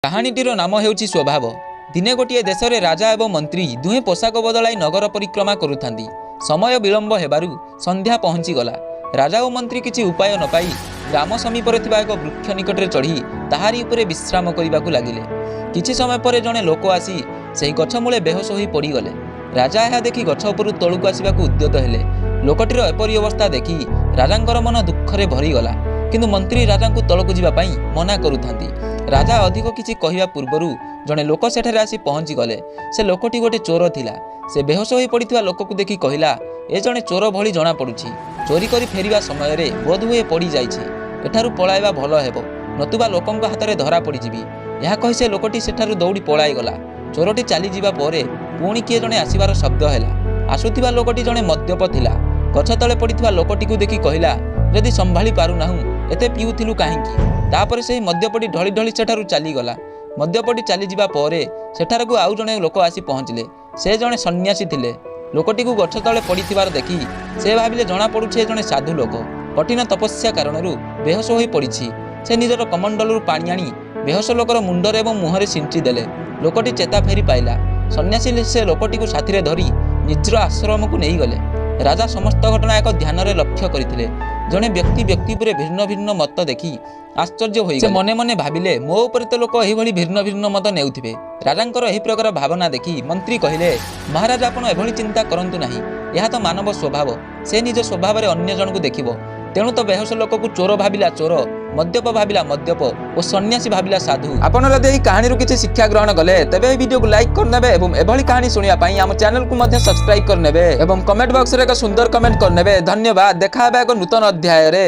କାହାଣୀଟିର ନାମ ହେଉଛି ସ୍ୱଭାବ। ଦିନେ ଗୋଟିଏ ଦେଶରେ ରାଜା ଏବଂ ମନ୍ତ୍ରୀ ଦୁହେଁ ପୋଷାକ ବଦଳାଇ ନଗର ପରିକ୍ରମା କରୁଥାନ୍ତି। ସମୟ ବିଳମ୍ବ ହେବାରୁ ସନ୍ଧ୍ୟା ପହଞ୍ଚିଗଲା। ରାଜା ଓ ମନ୍ତ୍ରୀ କିଛି ଉପାୟ ନ ପାଇ ଗ୍ରାମ ସମୀପରେ ଥିବା ଏକ ବୃକ୍ଷ ନିକଟରେ ଚଢ଼ି ତାହାରି ଉପରେ ବିଶ୍ରାମ କରିବାକୁ ଲାଗିଲେ। କିଛି ସମୟ ପରେ ଜଣେ ଲୋକ ଆସି ସେହି ଗଛ ମୂଳେ ବେହୋସ ହୋଇ ପଡ଼ିଗଲେ। ରାଜା ଏହା ଦେଖି ଗଛ ଉପରୁ ତଳକୁ ଆସିବାକୁ ଉଦ୍ୟତ ହେଲେ। ଲୋକଟିର ଏପରି ଅବସ୍ଥା ଦେଖି ରାଜାଙ୍କର ମନ ଦୁଃଖରେ ଭରିଗଲା, କିନ୍ତୁ ମନ୍ତ୍ରୀ ରାଜାଙ୍କୁ ତଳକୁ ଯିବା ପାଇଁ ମନା କରୁଥାନ୍ତି। ରାଜା ଅଧିକ କିଛି କହିବା ପୂର୍ବରୁ ଜଣେ ଲୋକ ସେଠାରେ ଆସି ପହଞ୍ଚିଗଲେ। ସେ ଲୋକଟି ଗୋଟେ ଚୋର ଥିଲା। ସେ ବେହୋସ ହୋଇ ପଡ଼ିଥିବା ଲୋକକୁ ଦେଖି କହିଲା, ଏ ଜଣେ ଚୋର ଭଳି ଜଣାପଡ଼ୁଛି। ଚୋରି କରି ଫେରିବା ସମୟରେ ବୋଧହୁଏ ପଡ଼ିଯାଇଛି। ଏଠାରୁ ପଳାଇବା ଭଲ ହେବ, ନତୁବା ଲୋକଙ୍କ ହାତରେ ଧରା ପଡ଼ିଯିବି। ଏହା କହି ସେ ଲୋକଟି ସେଠାରୁ ଦୌଡ଼ି ପଳାଇଗଲା। ଚୋରଟି ଚାଲିଯିବା ପରେ ପୁଣି କିଏ ଜଣେ ଆସିବାର ଶବ୍ଦ ହେଲା। ଆସୁଥିବା ଲୋକଟି ଜଣେ ମଦ୍ୟପ ଥିଲା। ଗଛ ତଳେ ପଡ଼ିଥିବା ଲୋକଟିକୁ ଦେଖି କହିଲା, ଯଦି ସମ୍ଭାଳି ପାରୁନାହୁଁ ଏତେ ପିଉଥିଲୁ କାହିଁକି? ତାପରେ ସେହି ମଦ୍ୟପଟି ଢଳି ଢଳି ସେଠାରୁ ଚାଲିଗଲା। ମଦ୍ୟପଟି ଚାଲିଯିବା ପରେ ସେଠାକୁ ଆଉ ଜଣେ ଲୋକ ଆସି ପହଞ୍ଚିଲେ। ସେ ଜଣେ ସନ୍ନ୍ୟାସୀ ଥିଲେ। ଲୋକଟିକୁ ଗଛ ତଳେ ପଡ଼ିଥିବାର ଦେଖି ସେ ଭାବିଲେ, ଜଣାପଡ଼ୁଛି ଏ ଜଣେ ସାଧୁ ଲୋକ। କଠିନ ତପସ୍ୟା କାରଣରୁ ବେହୋସ ହୋଇ ପଡ଼ିଛି। ସେ ନିଜର କମଣ୍ଡଳରୁ ପାଣି ଆଣି ବେହୋସ ଲୋକର ମୁଣ୍ଡରେ ଏବଂ ମୁହଁରେ ସିଞ୍ଚି ଦେଲେ। ଲୋକଟି ଚେତା ଫେରି ପାଇଲା। ସନ୍ନ୍ୟାସୀ ସେ ଲୋକଟିକୁ ସାଥିରେ ଧରି ନିଜର ଆଶ୍ରମକୁ ନେଇଗଲେ। ରାଜା ସମସ୍ତ ଘଟଣା ଏକ ଧ୍ୟାନରେ ଲକ୍ଷ୍ୟ କରିଥିଲେ। ଜଣେ ବ୍ୟକ୍ତି ଉପରେ ଭିନ୍ନ ଭିନ୍ନ ମତ ଦେଖି ଆଶ୍ଚର୍ଯ୍ୟ ହୋଇଗଲେ। ସେ ମନେ ମନେ ଭାବିଲେ, ମୋ ଉପରେ ତ ଲୋକ ଏହିଭଳି ଭିନ୍ନ ଭିନ୍ନ ମତ ନେଉଥିବେ। ରାଜାଙ୍କର ଏହି ପ୍ରକାର ଭାବନା ଦେଖି ମନ୍ତ୍ରୀ କହିଲେ, ମହାରାଜ, ଆପଣ ଏଭଳି ଚିନ୍ତା କରନ୍ତୁ ନାହିଁ। ଏହା ତ ମାନବ ସ୍ୱଭାବ। ସେ ନିଜ ସ୍ୱଭାବରେ ଅନ୍ୟ ଜଣକୁ ଦେଖିବ। ତେଣୁ ତ ବେହୋସ ଲୋକକୁ ଚୋର ଭାବିଲା ଚୋର, ମଦ୍ୟପ ଭାବିଲା ମଦ୍ୟପ ଓ ସନ୍ନ୍ୟାସୀ ଭାବିଲା ସାଧୁ। ଆପଣ ଯଦି ଏହି କାହାଣୀରୁ କିଛି ଶିକ୍ଷା ଗ୍ରହଣ କଲେ ତେବେ ଏହି ଭିଡ଼ିଓକୁ ଲାଇକ୍ କରିନେବେ ଏବଂ ଏଭଳି କାହାଣୀ ଶୁଣିବା ପାଇଁ ଆମ ଚ୍ୟାନେଲକୁ ମଧ୍ୟ ସବସ୍କ୍ରାଇବ୍ କରିନେବେ ଏବଂ କମେଣ୍ଟ ବକ୍ସରେ ଏକ ସୁନ୍ଦର କମେଣ୍ଟ କରିନେବେ। ଧନ୍ୟବାଦ। ଦେଖା ହେବା ଏକ ନୂତନ ଅଧ୍ୟାୟରେ।